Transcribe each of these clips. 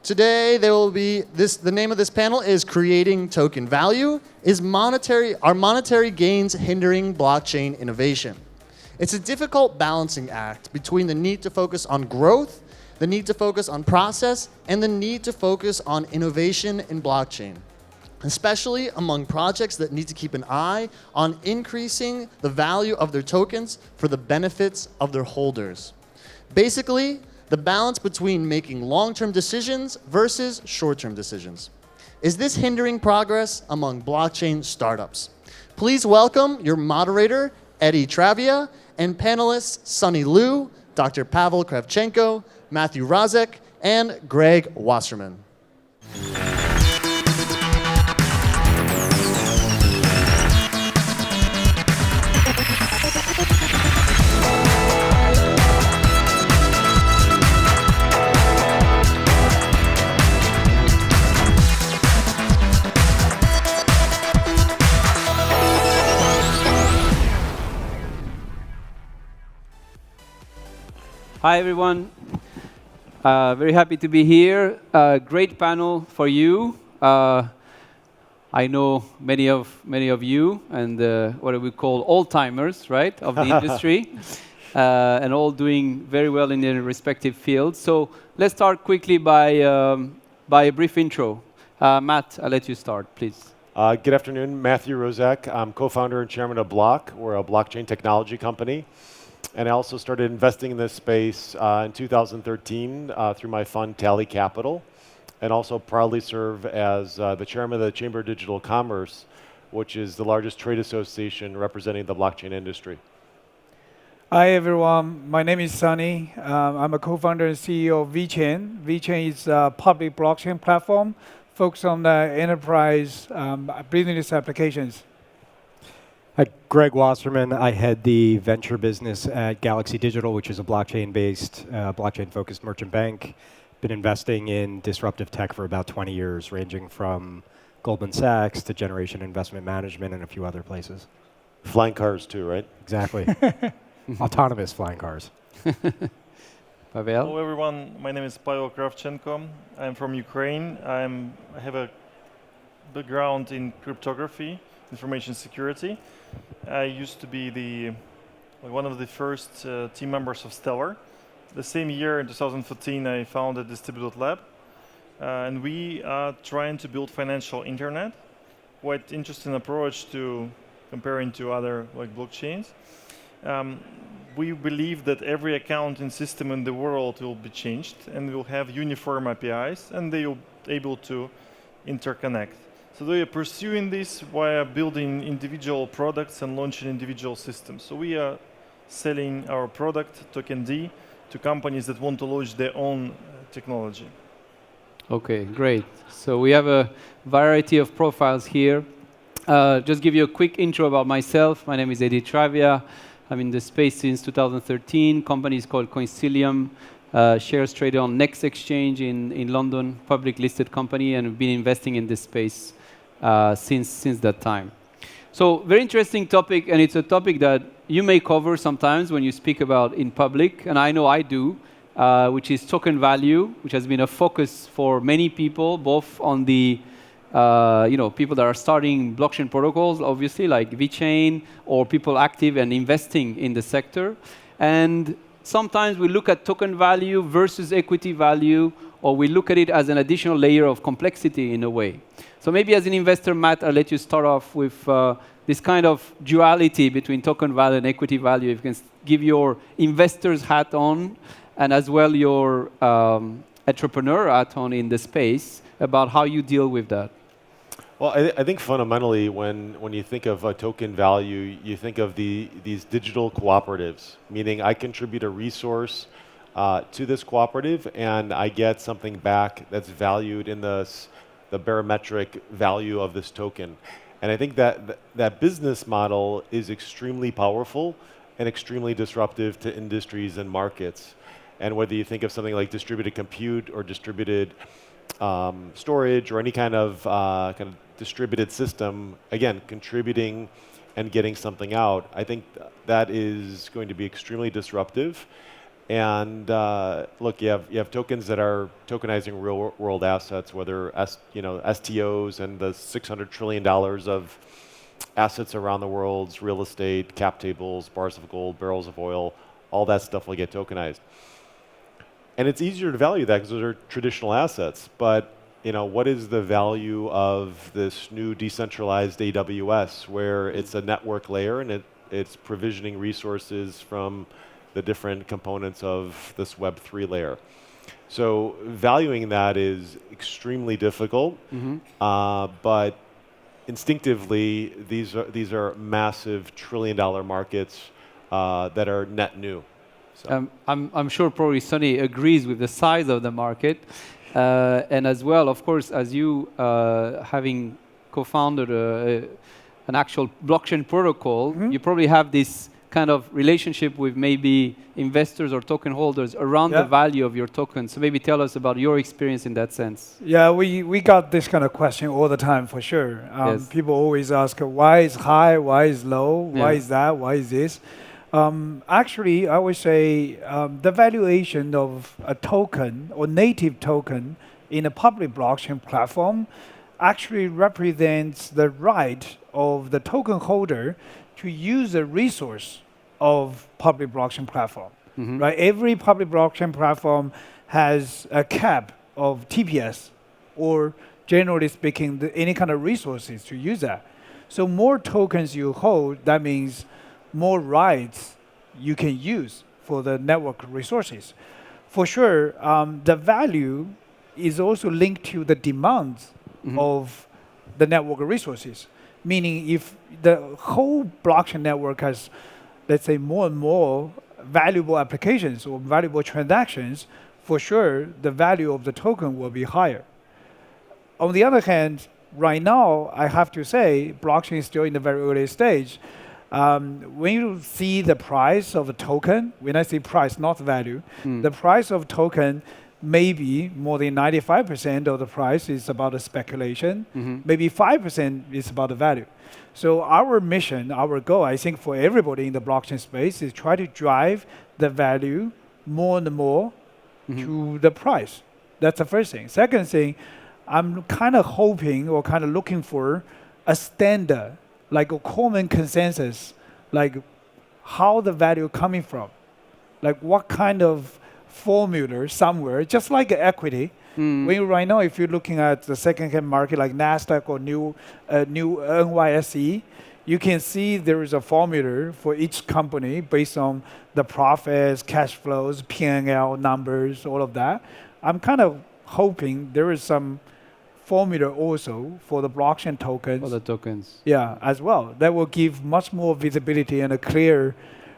Today, there will be the name of this panel is Creating Token Value. Are monetary gains hindering blockchain innovation? It's a difficult balancing act between the need to focus on growth, the need to focus on process, and the need to focus on innovation in blockchain, especially among projects that need to keep an eye on increasing the value of their tokens for the benefits of their holders. Basically, the balance between making long-term decisions versus short-term decisions. Is this hindering progress among blockchain startups? Please welcome your moderator, EDDY TRAVIA, and panelists Sunny Liu, Dr. Pavel KRAVCHENKO, Matthew ROSZAK, and Greg Wasserman. Hi, everyone. Very happy to be here. Great panel for you. I know many of you, and what we call old-timers, right, of the industry, and all doing very well in their respective fields. So let's start quickly by a brief intro. Matt, I'll let you start, please. Good afternoon, Matthew ROSZAK. I'm co-founder and chairman of Bloq. We're a blockchain technology company. And I also started investing in this space in 2013 through my fund, Tally Capital, and also proudly serve as the chairman of the Chamber of Digital Commerce, which is the largest trade association representing the blockchain industry. Hi, everyone. My name is Sunny. I'm a co-founder and CEO of VeChain. VeChain is a public blockchain platform focused on the enterprise business applications. Hi, Greg Wasserman. I head the venture business at Galaxy Digital, which is a blockchain-based, blockchain-focused merchant bank. Been investing in disruptive tech for about 20 years, ranging from Goldman Sachs to Generation Investment Management and a few other places. Flying cars too, right? Exactly. Autonomous flying cars. Pavel? Hello, everyone. My name is Pavel KRAVCHENKO. I'm from Ukraine. I have a background in cryptography, information security. I used to be one of the first team members of Stellar. The same year, in 2014, I founded Distributed Lab. And we are trying to build financial internet. Quite interesting approach to comparing to other blockchains. We believe that every accounting system in the world will be changed and will have uniform APIs, and they will be able to interconnect. So they are pursuing this via building individual products and launching individual systems. So we are selling our product, Token D, to companies that want to launch their own technology. OK, great. So we have a variety of profiles here. Just give you a quick intro about myself. My name is EDDY TRAVIA. I'm in the space since 2013. Company is called Coinsilium. Shares traded on Next Exchange in London, public listed company, and we've been investing in this space since that time. So very interesting topic, and it's a topic that you may cover sometimes when you speak about in public, and I know I do, which is token value, which has been a focus for many people, both on the people that are starting blockchain protocols, obviously, like VeChain, or people active and investing in the sector. And sometimes we look at token value versus equity value, or we look at it as an additional layer of complexity in a way. So maybe as an investor, Matt, I'll let you start off with this kind of duality between token value and equity value. If you can give your investor's hat on, and as well your entrepreneur hat on in the space, about how you deal with that. Well, I think fundamentally, when you think of a token value, you think of these digital cooperatives, meaning I contribute a resource to this cooperative, and I get something back that's valued in the barometric value of this token. And I think that business model is extremely powerful and extremely disruptive to industries and markets. And whether you think of something like distributed compute or distributed storage or any kind of distributed system, again, contributing and getting something out, I think that is going to be extremely disruptive. And look, you have tokens that are tokenizing real world assets, whether STOs and the $600 trillion of assets around the world's real estate, cap tables, bars of gold, barrels of oil, all that stuff will get tokenized. And it's easier to value that because those are traditional assets. But what is the value of this new decentralized AWS, where it's a network layer and it's provisioning resources from the different components of this Web3 layer? So valuing that is extremely difficult, but instinctively, these are massive trillion-dollar markets that are net new. So. I'm sure probably Sonny agrees with the size of the market, and as well, of course, as you having co-founded an actual blockchain protocol, you probably have this kind of relationship with maybe investors or token holders around the value of your token. So maybe tell us about your experience in that sense. Yeah, we got this kind of question all the time for sure. Yes. People always ask, why is high, why is low, why is that, why is this? Actually, I would say the valuation of a token or native token in a public blockchain platform actually represents the right of the token holder to use the resource of public blockchain platform. Right? Every public blockchain platform has a cap of TPS, or generally speaking, any kind of resources to use that. So more tokens you hold, that means more rights you can use for the network resources. For sure, the value is also linked to the demands of the network resources. Meaning if the whole blockchain network has, let's say, more and more valuable applications or valuable transactions, for sure, the value of the token will be higher. On the other hand, right now, I have to say, blockchain is still in the very early stage. When you see the price of a token, when I say price, not value, the price of token, maybe more than 95% of the price is about the speculation. Maybe 5% is about the value. So our mission, our goal, I think for everybody in the blockchain space is try to drive the value more and more to the price. That's the first thing. Second thing, I'm kind of hoping or kind of looking for a standard, like a common consensus, like how the value coming from, like what kind of formula somewhere, just like equity. Right now, if you're looking at the second-hand market like NASDAQ or new NYSE, you can see there is a formula for each company based on the profits, cash flows, P&L numbers, all of that. I'm kind of hoping there is some formula also for the blockchain tokens. For the tokens. Yeah, as well. That will give much more visibility and a clear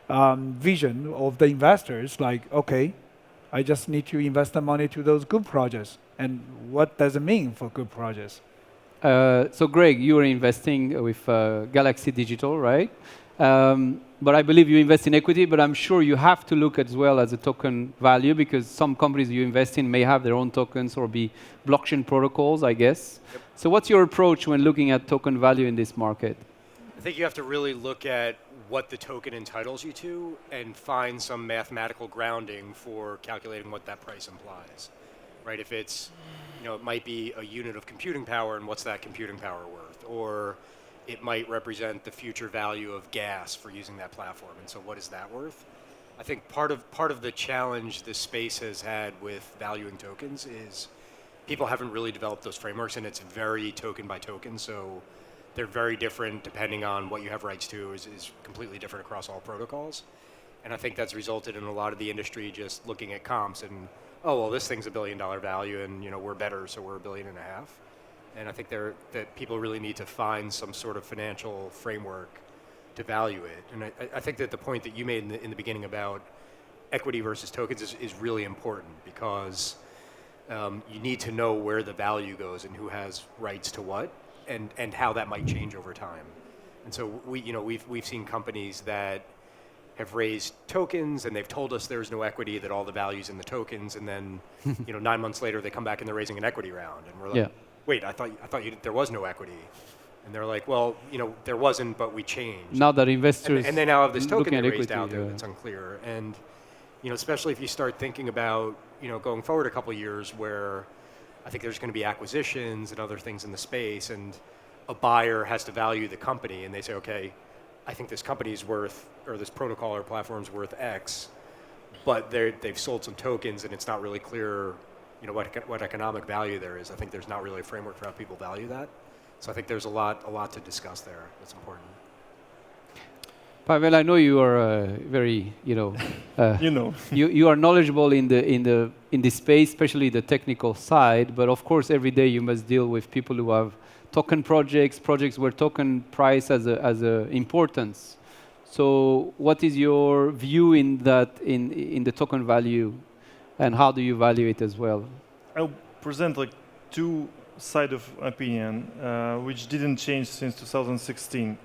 vision of the investors, like, okay, I just need to invest the money to those good projects. And what does it mean for good projects? So Greg, you are investing with Galaxy Digital, right? But I believe you invest in equity, but I'm sure you have to look as well as a token value, because some companies you invest in may have their own tokens or be blockchain protocols, I guess. Yep. So what's your approach when looking at token value in this market? I think you have to really look at what the token entitles you to and find some mathematical grounding for calculating what that price implies, right? If it's, it might be a unit of computing power, and what's that computing power worth? Or it might represent the future value of gas for using that platform, and so what is that worth? I think part of the challenge this space has had with valuing tokens is people haven't really developed those frameworks, and it's very token by token, so they're very different depending on what you have rights to is completely different across all protocols. And I think that's resulted in a lot of the industry just looking at comps and, oh, well, this thing's $1 billion value and we're better, so we're $1.5 billion. And I think that people really need to find some sort of financial framework to value it. And I think that the point that you made in the beginning about equity versus tokens is really important, because you need to know where the value goes and who has rights to what. And how that might change over time. And so we've seen companies that have raised tokens and they've told us there's no equity, that all the value's in the tokens, and then 9 months later they come back and they're raising an equity round, and we're like, wait, I thought there was no equity. And they're like, well, there wasn't, but we changed. Now that investors and they now have this token they raised out there that's unclear. And especially if you start thinking about, going forward a couple of years where I think there's going to be acquisitions and other things in the space, and a buyer has to value the company, and they say, okay, I think this company's worth, or this protocol or platform's worth X, but they've sold some tokens, and it's not really clear, what economic value there is. I think there's not really a framework for how people value that. So I think there's a lot to discuss there. That's important. Pavel, I know you are very, you are knowledgeable in the space, especially the technical side. But of course, every day you must deal with people who have token projects where token price has a importance. So, what is your view in that in the token value, and how do you value it as well? I'll present like two sides of opinion, which didn't change since 2016.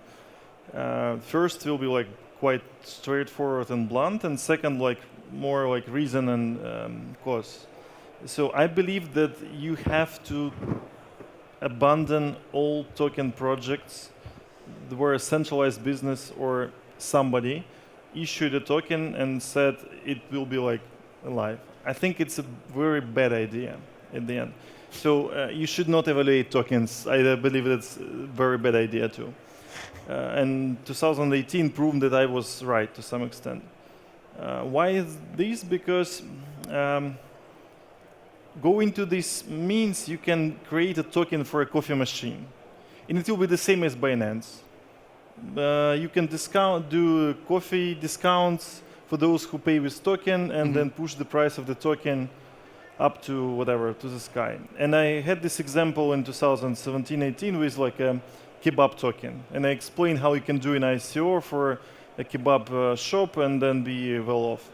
First will be like quite straightforward and blunt, and second like more like reason and cause. So I believe that you have to abandon all token projects where a centralized business or somebody issued a token and said it will be like alive. I think it's a very bad idea in the end. So you should not evaluate tokens. I believe that's a very bad idea too. And 2018 proved that I was right to some extent. Why is this? Because going to this means you can create a token for a coffee machine. And it will be the same as Binance. You can do coffee discounts for those who pay with token, and then push the price of the token up to whatever, to the sky. And I had this example in 2017-18 with like a kebab token. And I explained how you can do an ICO for a kebab shop and then be well off.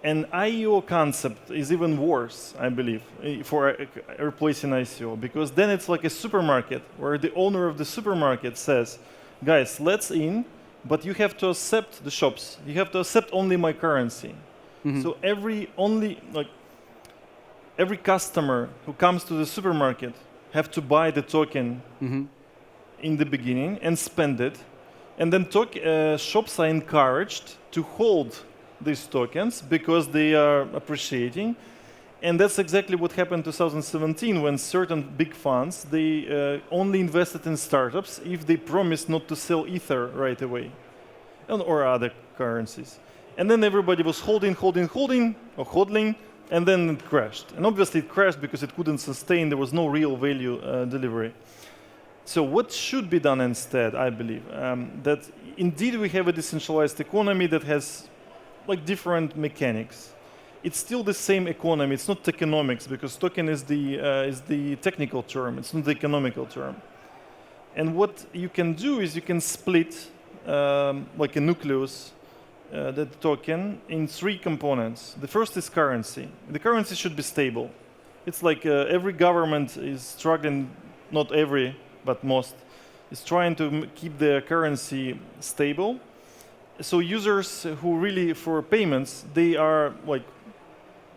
And IEO concept is even worse, I believe, for replacing ICO, because then it's like a supermarket where the owner of the supermarket says, guys, let's in, but you have to accept the shops. You have to accept only my currency. So every customer who comes to the supermarket have to buy the token in the beginning and spend it. And then shops are encouraged to hold these tokens because they are appreciating. And that's exactly what happened in 2017 when certain big funds, they only invested in startups if they promised not to sell Ether right away or other currencies. And then everybody was holding, or hodling, and then it crashed. And obviously it crashed because it couldn't sustain, there was no real value delivery. So what should be done instead, I believe, that indeed we have a decentralized economy that has like different mechanics. It's still the same economy. It's not tokenomics because token is the technical term. It's not the economical term. And what you can do is you can split like a nucleus, the token, in three components. The first is currency. The currency should be stable. It's like every government is struggling, not every, but most, is trying to keep their currency stable. So users who really, for payments, they are like,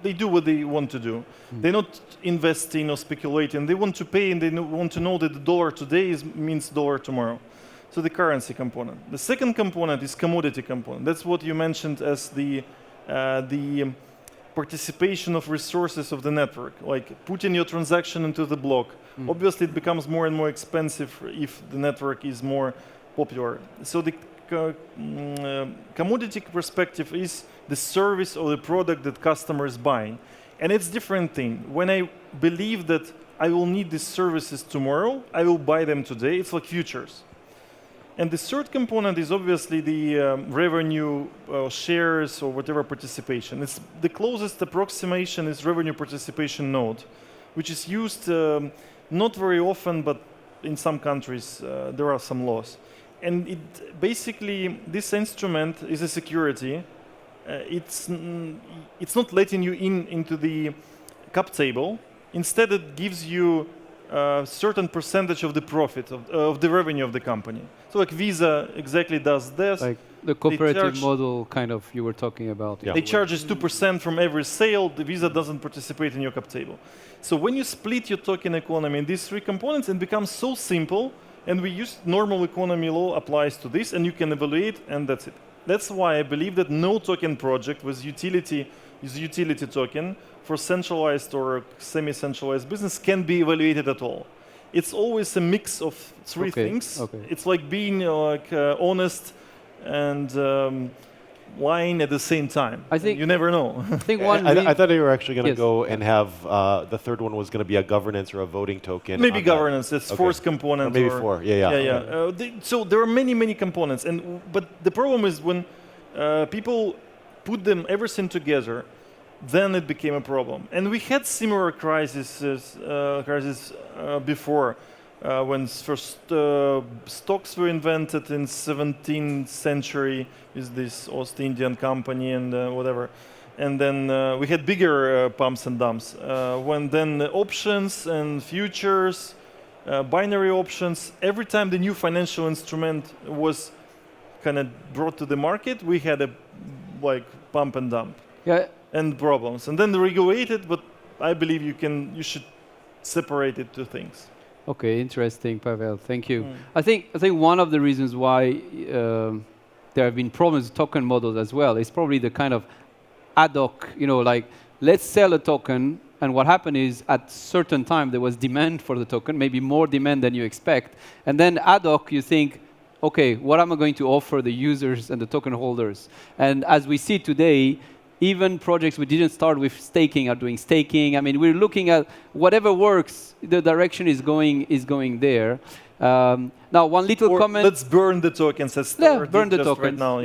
they do what they want to do. They're not investing or speculating. They want to pay and they want to know that the dollar today means dollar tomorrow. So the currency component. The second component is commodity component. That's what you mentioned as the participation of resources of the network, like putting your transaction into the block. Obviously, it becomes more and more expensive if the network is more popular. So the commodity perspective is the service or the product that customers buy. And it's a different thing. When I believe that I will need these services tomorrow, I will buy them today. It's like futures. And the third component is obviously the revenue shares or whatever participation. It's the closest approximation is revenue participation node, which is used not very often, but in some countries there are some laws. And it basically, this instrument is a security. It's not letting you into the cap table. Instead, it gives you a certain percentage of the profit, of the revenue of the company. So like Visa exactly does this. Like the cooperative model kind of you were talking about. Yeah. They charge us 2% from every sale. The Visa doesn't participate in your cap table. So when you split your token economy in these three components, it becomes so simple. And we use normal economy law applies to this, and you can evaluate, and that's it. that's why I believe that no token project with utility is a utility token for centralized or semi-centralized business can be evaluated at all. It's always a mix of three things. It's like being honest and lying at the same time. I think you never know. I think I thought you were actually going to go and have the third one was going to be a governance or a voting token. Maybe governance. It's fourth component. Or maybe four. Yeah. So there are many components, but the problem is when people put everything together, then it became a problem. And we had similar crises before. When first stocks were invented in 17th century with this East Indian company and whatever. And then we had bigger pumps and dumps. When then the options and futures, binary options, every time the new financial instrument was kind of brought to the market, we had a pump and dump and problems. And then regulated, but I believe you should separate it to things. Okay, interesting, Pavel. Thank you. I think one of the reasons why there have been problems with token models as well is probably the kind of ad hoc, like let's sell a token, and what happened is at certain time there was demand for the token, maybe more demand than you expect, and then ad hoc you think, okay, what am I going to offer the users and the token holders? And as we see today, even projects we didn't start with staking are doing staking. I mean, we're looking at whatever works, the direction is going there. Now, one little comment. Let's burn the tokens. Burn the tokens. Right now,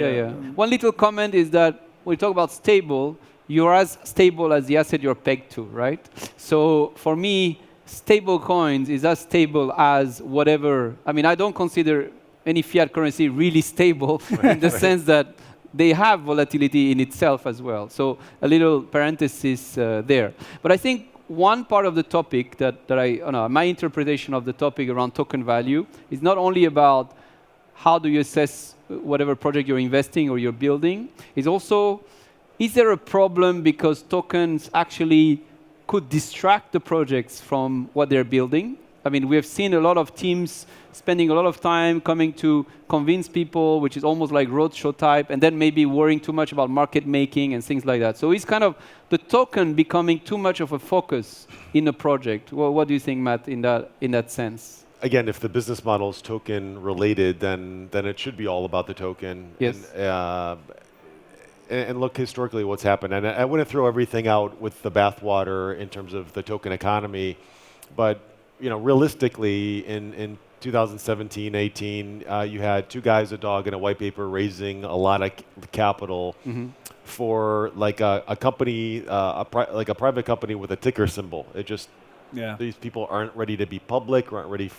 One little comment is that when we talk about stable, you're as stable as the asset you're pegged to, right? So for me, stable coins is as stable as whatever. I mean, I don't consider any fiat currency really stable in the sense that they have volatility in itself as well. So a little parenthesis there. But I think one part of the topic my interpretation of the topic around token value is not only about how do you assess whatever project you're investing or you're building, is also, is there a problem because tokens actually could distract the projects from what they're building? I mean, we have seen a lot of teams spending a lot of time coming to convince people, which is almost like roadshow type, and then maybe worrying too much about market making and things like that. So it's kind of the token becoming too much of a focus in a project. Well, what do you think, Matt, in that sense? Again, if the business model is token related, then it should be all about the token. Yes. And look historically what's happened. And I wouldn't throw everything out with the bathwater in terms of the token economy, but realistically, in 2017, 18, you had two guys, a dog, and a white paper raising a lot of capital for like a company, like a private company with a ticker symbol. It just these people aren't ready to be public, aren't ready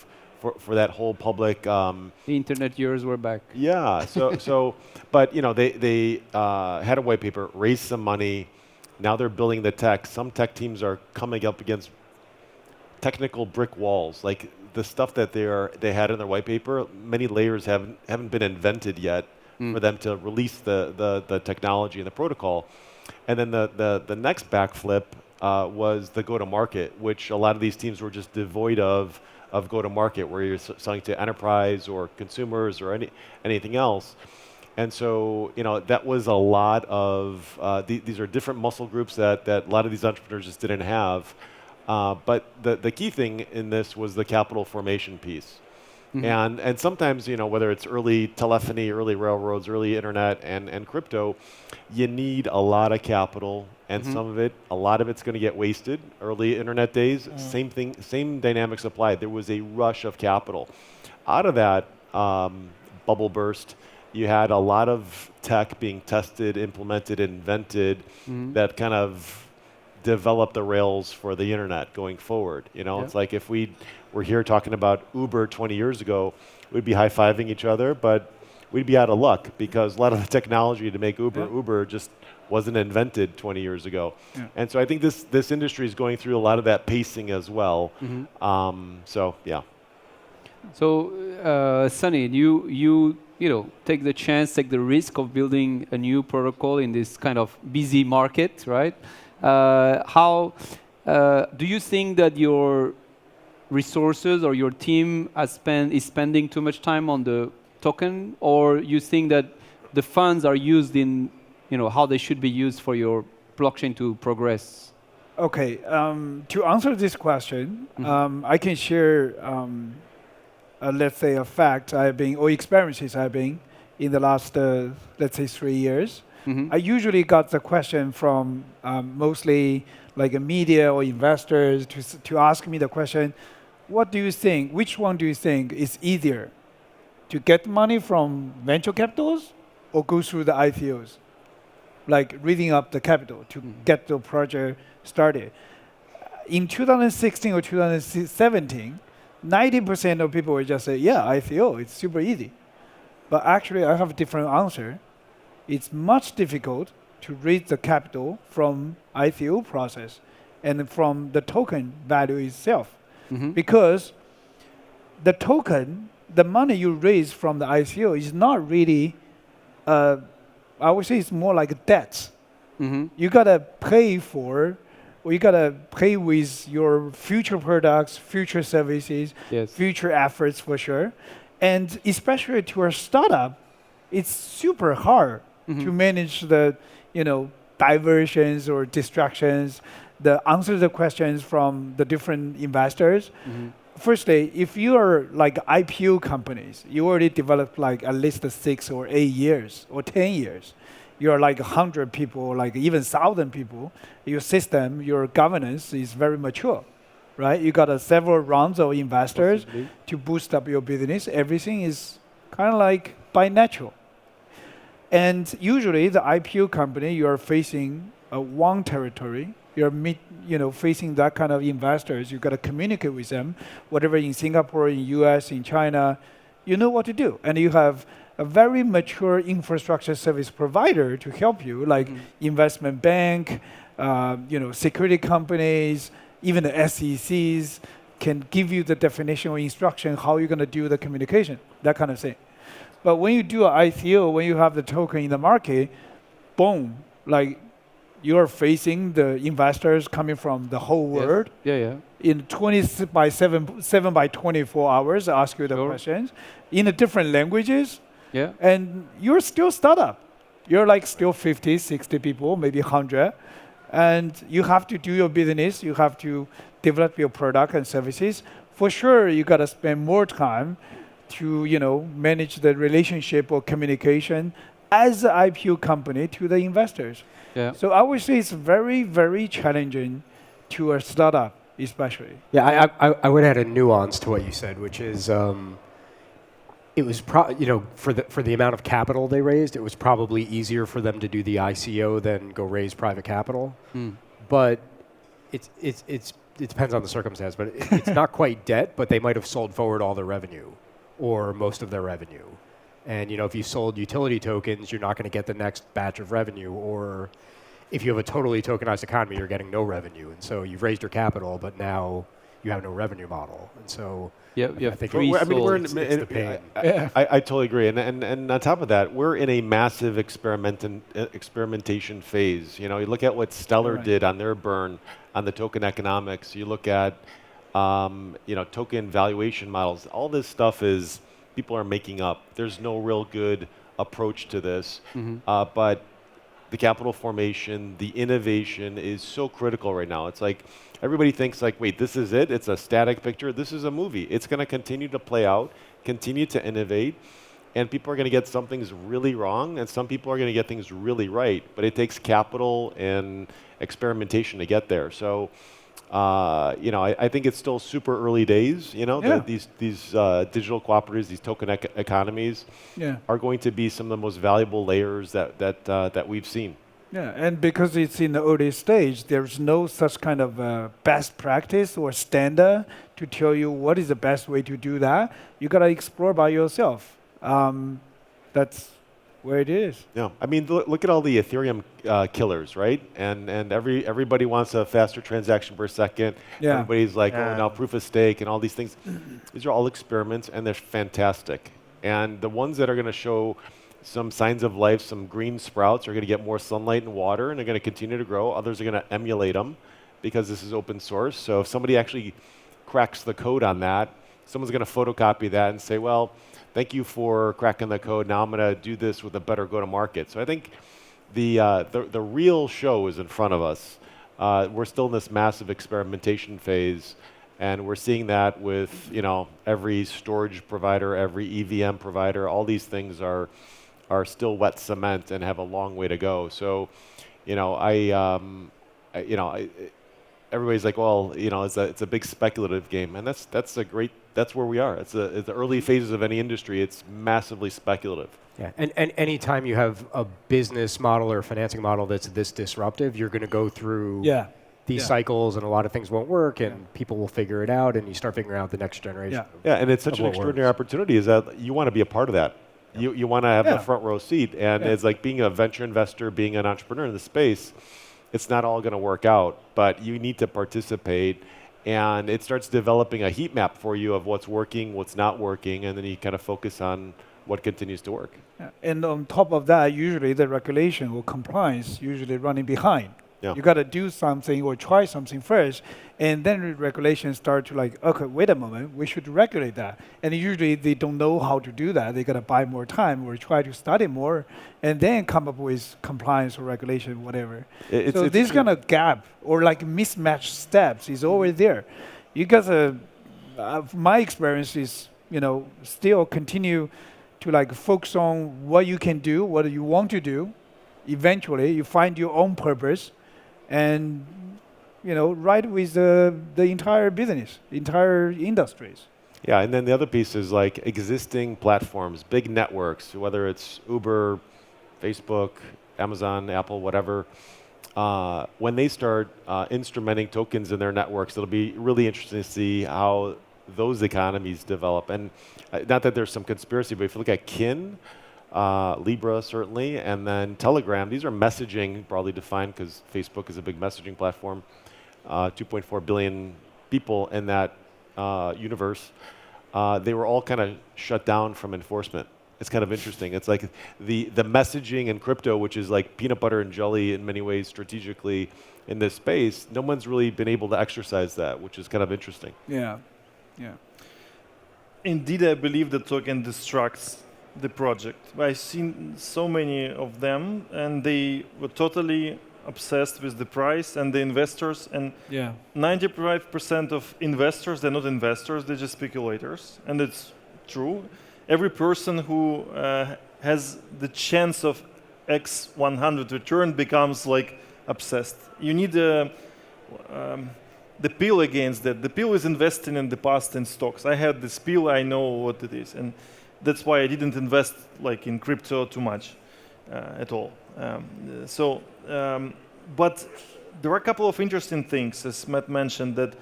for that whole public. The internet years were back. Yeah. But they had a white paper, raised some money. Now they're building the tech. Some tech teams are coming up against technical brick walls, like the stuff that they had in their white paper. Many layers haven't been invented yet for them to release the technology and the protocol. And then the next backflip was the go-to-market, which a lot of these teams were just devoid of go-to-market, where you're selling to enterprise or consumers or anything else. And so that was a lot of these are different muscle groups that a lot of these entrepreneurs just didn't have. But the key thing in this was the capital formation piece. And sometimes, whether it's early telephony, early railroads, early internet, and crypto, you need a lot of capital, and a lot of it's going to get wasted. Early internet days, same thing, same dynamics applied. There was a rush of capital. Out of that bubble burst, you had a lot of tech being tested, implemented, invented that kind of develop the rails for the internet going forward. It's like if we were here talking about Uber 20 years ago, we'd be high-fiving each other, but we'd be out of luck because a lot of the technology to make Uber just wasn't invented 20 years ago. And so I think this industry is going through a lot of that pacing as well. So Sunny, you take the chance, take the risk of building a new protocol in this kind of busy market, right? How do you think that your resources or your team is spending too much time on the token, or you think that the funds are used in, how they should be used for your blockchain to progress? Okay, to answer this question, I can share, let's say, a fact I've been, or experiences I've been in the last, let's say, 3 years. I usually got the question from mostly like a media or investors to ask me the question, what do you think, which one do you think is easier, to get money from venture capitals or go through the ICOs? Like reading up the capital to get the project started. In 2016 or 2017, 90% of people would just say, yeah, ICO, it's super easy. But actually, I have a different answer. It's much difficult to raise the capital from ICO process and from the token value itself. Because the token, the money you raise from the ICO is not really, I would say it's more like debts. You gotta pay for, or you gotta pay with your future products, future services, future efforts for sure. And especially to a startup, it's super hard to manage the, diversions or distractions, the answer the questions from the different investors. Firstly, if you are like IPO companies, you already developed like at least 6 or 8 years or 10 years. You're like 100 people, like even 1,000 people. Your system, your governance is very mature, right? You got several rounds of investors to boost up your business. Everything is kind of like by natural. And usually the IPO company, you're facing one territory. You're facing that kind of investors. You got to communicate with them, whatever in Singapore, in US, in China, you know what to do. And you have a very mature infrastructure service provider to help you, like investment bank, security companies, even the SECs can give you the definition or instruction how you're going to do the communication, that kind of thing. But when you do an ICO, when you have the token in the market, boom, like you're facing the investors coming from the whole world. In 7 by 24 hours, ask you the questions in the different languages. And you're still startup. You're like still 50, 60 people, maybe 100. And you have to do your business. You have to develop your product and services. For sure, you got to spend more time to manage the relationship or communication as an IPO company to the investors. So I would say it's very, very challenging to a startup, especially. Yeah, I would add a nuance to what you said, which is it was for the amount of capital they raised, it was probably easier for them to do the ICO than go raise private capital. But it depends on the circumstance. But it's not quite debt, but they might have sold forward all their revenue or most of their revenue. And if you sold utility tokens, you're not going to get the next batch of revenue. Or if you have a totally tokenized economy, you're getting no revenue. And so you've raised your capital, but now you have no revenue model. And so I think it's the pain. I totally agree. And on top of that, we're in a massive experimentation phase. You look at what Stellar did on their burn on the token economics. You look at token valuation models. All this stuff is people are making up. There's no real good approach to this. But the capital formation, the innovation is so critical right now. It's like everybody thinks like, wait, this is it? It's a static picture. This is a movie. It's going to continue to play out, continue to innovate, and people are going to get some things really wrong, and some people are going to get things really right. But it takes capital and experimentation to get there. So, I think it's still super early days. These digital cooperatives, these token economies, are going to be some of the most valuable layers that we've seen. Yeah, and because it's in the early stage, there's no such kind of best practice or standard to tell you what is the best way to do that. You gotta explore by yourself. That's where it is. Yeah, I mean, look at all the Ethereum killers, right? And everybody wants a faster transaction per second. Everybody's like, oh, now proof of stake and all these things. These are all experiments, and they're fantastic. And the ones that are going to show some signs of life, some green sprouts, are going to get more sunlight and water, and they're going to continue to grow. Others are going to emulate them because this is open source. So if somebody actually cracks the code on that, someone's going to photocopy that and say, well, thank you for cracking the code. Now I'm going to do this with a better go-to-market. So I think the real show is in front of us. We're still in this massive experimentation phase, and we're seeing that with every storage provider, every EVM provider. All these things are still wet cement and have a long way to go. So, everybody's like, well, it's a big speculative game, and that's where we are. It's the early phases of any industry. It's massively speculative. Yeah, and anytime you have a business model or a financing model that's this disruptive, you're going to go through these cycles, and a lot of things won't work, and people will figure it out, and you start figuring out the next generation. Yeah, and it's such an extraordinary opportunity is that you want to be a part of that. You want to have the front row seat, and it's like being a venture investor, being an entrepreneur in the space. It's not all going to work out, but you need to participate, and it starts developing a heat map for you of what's working, what's not working, and then you kind of focus on what continues to work. Yeah. And on top of that, usually the regulation or compliance usually running behind. Yeah. You got to do something or try something first, and then the regulations start to like, okay, wait a moment, we should regulate that. And usually they don't know how to do that. They got to buy more time or try to study more, and then come up with compliance or regulation, whatever. So this kind of gap or like mismatched steps is always there. You got to, my experience is, still continue to like focus on what you can do, what you want to do. Eventually, you find your own purpose, and ride with the entire business, entire industries. Yeah, and then the other piece is like existing platforms, big networks, whether it's Uber, Facebook, Amazon, Apple, whatever. When they start instrumenting tokens in their networks, it'll be really interesting to see how those economies develop. And not that there's some conspiracy, but if you look at Kin, Libra certainly, and then Telegram, these are messaging broadly defined because Facebook is a big messaging platform. 2.4 billion people in that universe. They were all kind of shut down from enforcement. It's kind of interesting. It's like the messaging in crypto, which is like peanut butter and jelly in many ways strategically in this space, no one's really been able to exercise that, which is kind of interesting. Yeah. Indeed, I believe the token destructs the project. I've seen so many of them, and they were totally obsessed with the price and the investors. And 95% of investors, they're not investors, they're just speculators. And it's true. Every person who has the chance of X100 return becomes like obsessed. You need the pill against that. The pill is investing in the past in stocks. I had this pill, I know what it is. And that's why I didn't invest like in crypto too much at all. But there are a couple of interesting things, as Matt mentioned, that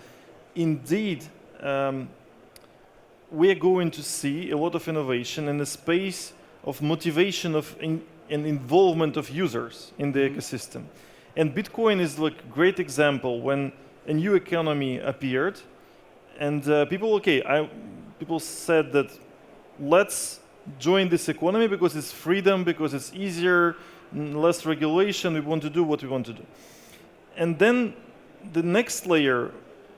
indeed we are going to see a lot of innovation in the space of motivation of and involvement of users in the ecosystem. And Bitcoin is like a great example when a new economy appeared, and people said that let's join this economy because it's freedom, because it's easier, less regulation, we want to do what we want to do. And then the next layer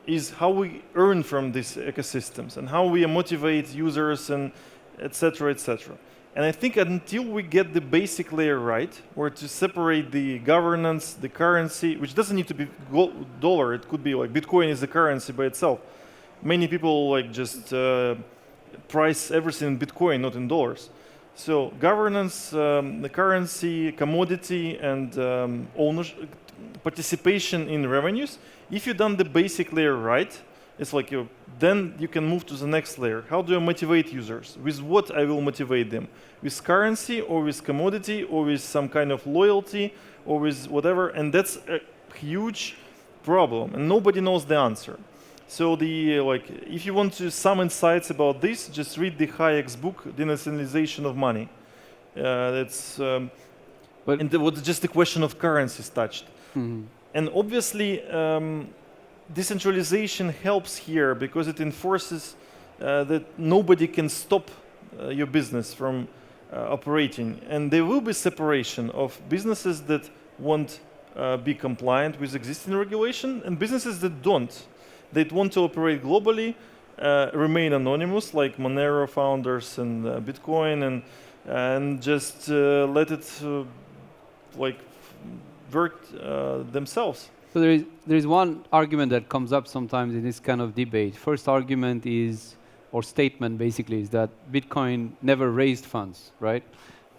is how we earn from these ecosystems and how we motivate users and et cetera, et cetera. And I think until we get the basic layer right, or to separate the governance, the currency, which doesn't need to be dollar, it could be like Bitcoin is a currency by itself. Many people like just price everything in Bitcoin, not in dollars. So governance, the currency, commodity, and ownership, participation in revenues. If you've done the basic layer right, it's like then you can move to the next layer. How do I motivate users? With what I will motivate them? With currency, or with commodity, or with some kind of loyalty, or with whatever? And that's a huge problem, and nobody knows the answer. So if you want to some insights about this, just read the Hayek's book, Decentralization of Money. And there was just the question of currencies touched. Mm-hmm. And obviously, decentralization helps here because it enforces that nobody can stop your business from operating. And there will be separation of businesses that won't be compliant with existing regulation and businesses that don't. They want to operate globally, remain anonymous, like Monero founders and Bitcoin, and just let it like work themselves. So there is one argument that comes up sometimes in this kind of debate. First argument is, or statement basically, is that Bitcoin never raised funds, right?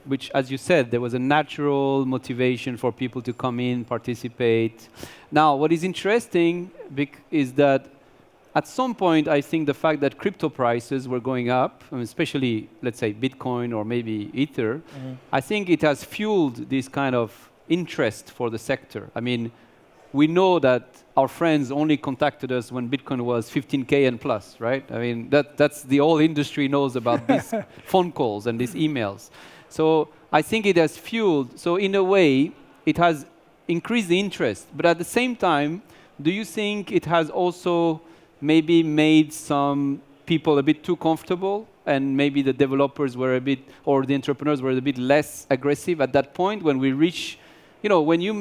Which, as you said, there was a natural motivation for people to come in, participate. Now, what is interesting is that at some point, I think the fact that crypto prices were going up, I mean, especially, let's say, Bitcoin or maybe Ether, I think it has fueled this kind of interest for the sector. I mean, we know that our friends only contacted us when Bitcoin was 15K and plus, right? I mean, that's the whole industry knows about these phone calls and these emails. So I think it has fueled. So in a way, it has increased the interest. But at the same time, do you think it has also maybe made some people a bit too comfortable, and maybe the developers were a bit, or the entrepreneurs were a bit less aggressive at that point when we reach, you know, when you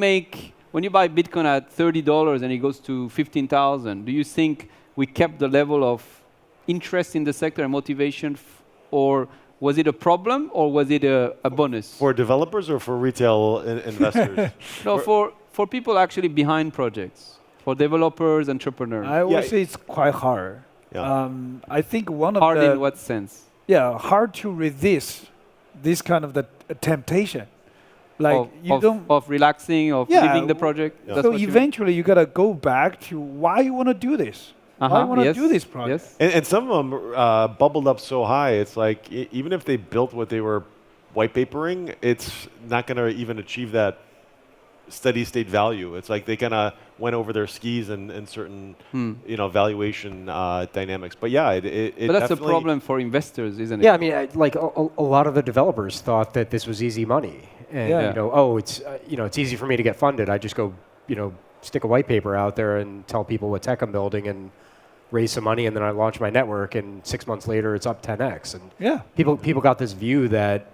buy Bitcoin at $30 and it goes to 15,000, do you think we kept the level of interest in the sector and motivation, or was it a problem, or was it a bonus? For developers or for retail investors? No, for people actually behind projects, for developers, entrepreneurs. I would say it's quite hard. Yeah. I think one of Hard the in what sense? yeah, hard to resist this kind of the temptation. Like you don't of relaxing, of Yeah, leaving the project. Yeah. That's so what you mean? eventually you gotta go back to why you want to do this. Why you want to Yes, do this project? Yes. And some of them bubbled up so high, it's like even if they built what they were white papering, it's not going to even achieve that steady state value. It's like they kind of went over their skis in certain valuation dynamics. But yeah, it But that's a definitely- problem for investors, isn't it? Yeah, I mean, like a lot of the developers thought that this was easy money, and Yeah. you know, oh, it's it's easy for me to get funded. I just go, stick a white paper out there and tell people what tech I'm building and raise some money, and then I launch my network, and 6 months later it's up 10x. And Yeah. people got this view that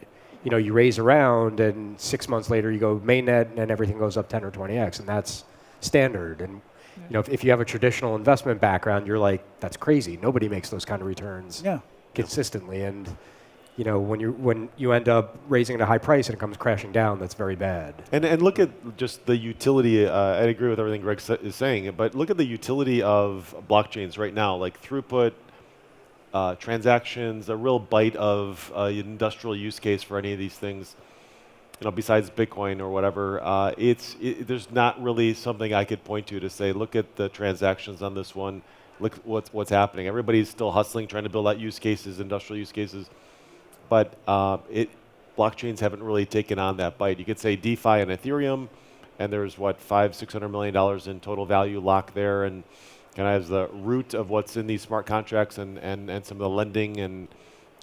you raise a round, and 6 months later you go mainnet, and everything goes up 10 or 20x, and that's standard. And if you have a traditional investment background, you're like, that's crazy. Nobody makes those kind of returns consistently. And when you end up raising at a high price and it comes crashing down, that's very bad. And look at just the utility. I agree with everything Greg is saying, but look at the utility of blockchains right now, like throughput, transactions, a real bite of an industrial use case for any of these things. Besides Bitcoin or whatever, there's not really something I could point to say, look at the transactions on this one, look what's happening. Everybody's still hustling, trying to build out use cases, industrial use cases. But blockchains haven't really taken on that bite. You could say DeFi and Ethereum, and there's $500-600 million in total value locked there, and kind of as the root of what's in these smart contracts and some of the lending and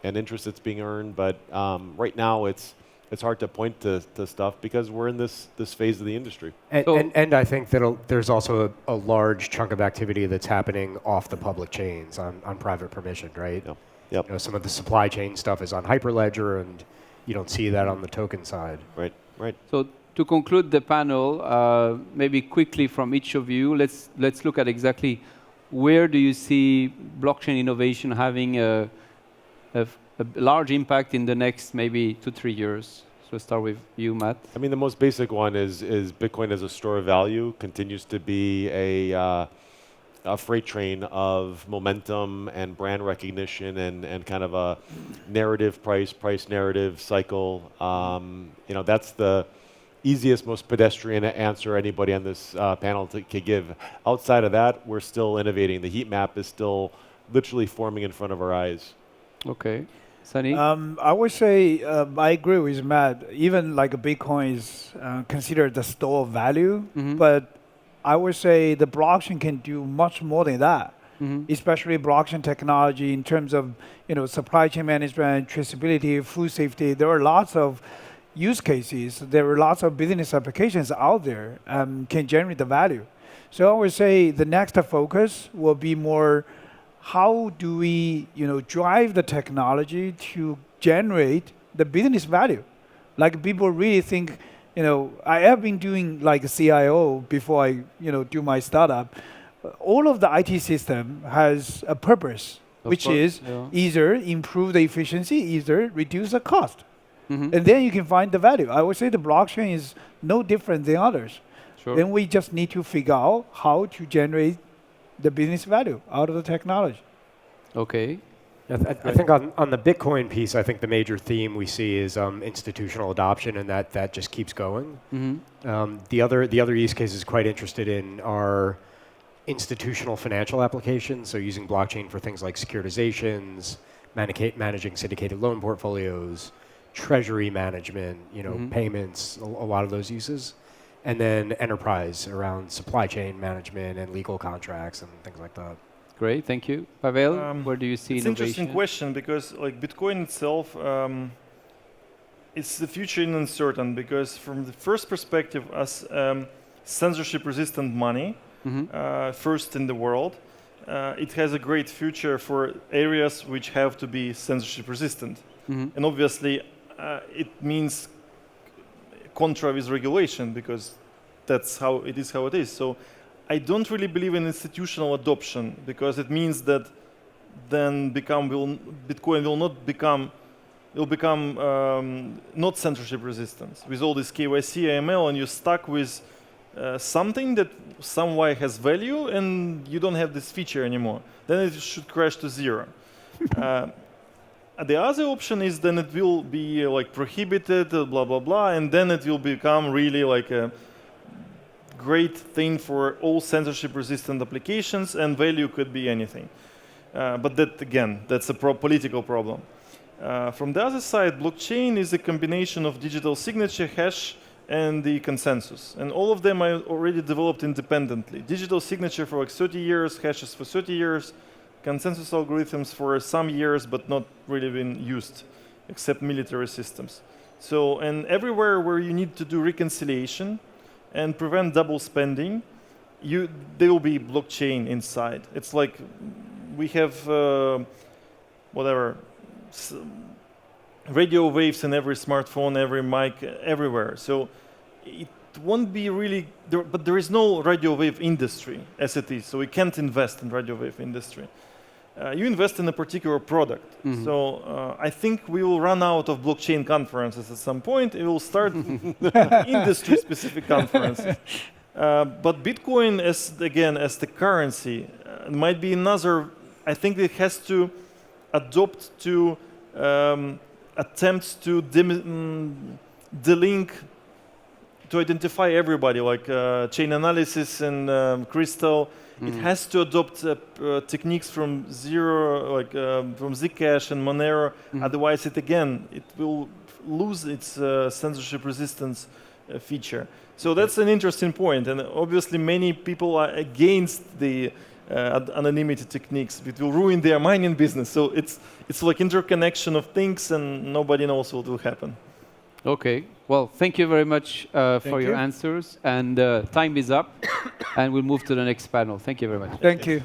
interest that's being earned. But right now it's hard to point to stuff because we're in this phase of the industry. And I think that there's also a large chunk of activity that's happening off the public chains on private permission, right? Yeah. Yep. Some of the supply chain stuff is on Hyperledger, and you don't see that on the token side. Right. So to conclude the panel, maybe quickly from each of you, let's look at exactly where do you see blockchain innovation having a large impact in the next maybe 2-3 years. So let's start with you, Matt. I mean, the most basic one is Bitcoin as a store of value continues to be a freight train of momentum and brand recognition and kind of a narrative price narrative cycle. That's the easiest, most pedestrian answer anybody on this panel could give. Outside of that, we're still innovating. The heat map is still literally forming in front of our eyes. Okay. Sunny? I would say I agree with Matt. Even like Bitcoin is considered the store of value, but I would say the blockchain can do much more than that. Especially blockchain technology in terms of supply chain management, traceability, food safety. There are lots of use cases. There are lots of business applications out there can generate the value. So I would say the next focus will be more how do we drive the technology to generate the business value. Like people really think, I have been doing like a CIO before I do my startup. All of the IT system has a purpose. which course, is yeah. either improve the efficiency, either reduce the cost. Mhm. And then you can find the value. I would say the blockchain is no different than others. Sure. Then we just need to figure out how to generate the business value out of the technology. Okay. I think on the Bitcoin piece, I think the major theme we see is institutional adoption, and that just keeps going. Mhm. The other use cases quite interested in are institutional financial applications, so using blockchain for things like securitizations, managing syndicated loan portfolios, treasury management, payments, a lot of those uses. And then enterprise around supply chain management and legal contracts and things like that. Great, thank you. Pavel, where do you see It's an innovation? interesting question because like Bitcoin itself, it's the future is uncertain because from the first perspective as censorship-resistant money, first in the world, it has a great future for areas which have to be censorship-resistant. And obviously, it means contra with regulation because that's how it is. So I don't really believe in institutional adoption because it means that then Bitcoin will become not censorship resistant with all this KYC, AML, and you're stuck with something that some way has value and you don't have this feature anymore. Then it should crash to zero. The other option is then it will be like prohibited, blah, blah, blah, and then it will become really like a great thing for all censorship-resistant applications, and value could be anything. But that, again, that's a political problem. From the other side, blockchain is a combination of digital signature, hash, and the consensus. And all of them are already developed independently. Digital signature for like 30 years, hashes for 30 years, consensus algorithms for some years, but not really been used, except military systems. So, and everywhere where you need to do reconciliation and prevent double spending, there will be blockchain inside. It's like we have radio waves in every smartphone, every mic, everywhere. So it won't be really, but there is no radio wave industry as it is. So we can't invest in radio wave industry. You invest in a particular product. So I think we will run out of blockchain conferences at some point. It will start industry-specific conferences. But Bitcoin, as the currency, might be another. I think it has to adopt to attempts to delink, to identify everybody, like chain analysis and Crystal. It has to adopt techniques from from Zcash and Monero. Otherwise, it will lose its censorship resistance feature. So that's an interesting point. And obviously, many people are against the anonymity techniques. It will ruin their mining business. So it's like interconnection of things, and nobody knows what will happen. Okay. Well, thank you very much for your answers. And time is up. And we'll move to the next panel. Thank you very much. Thank you.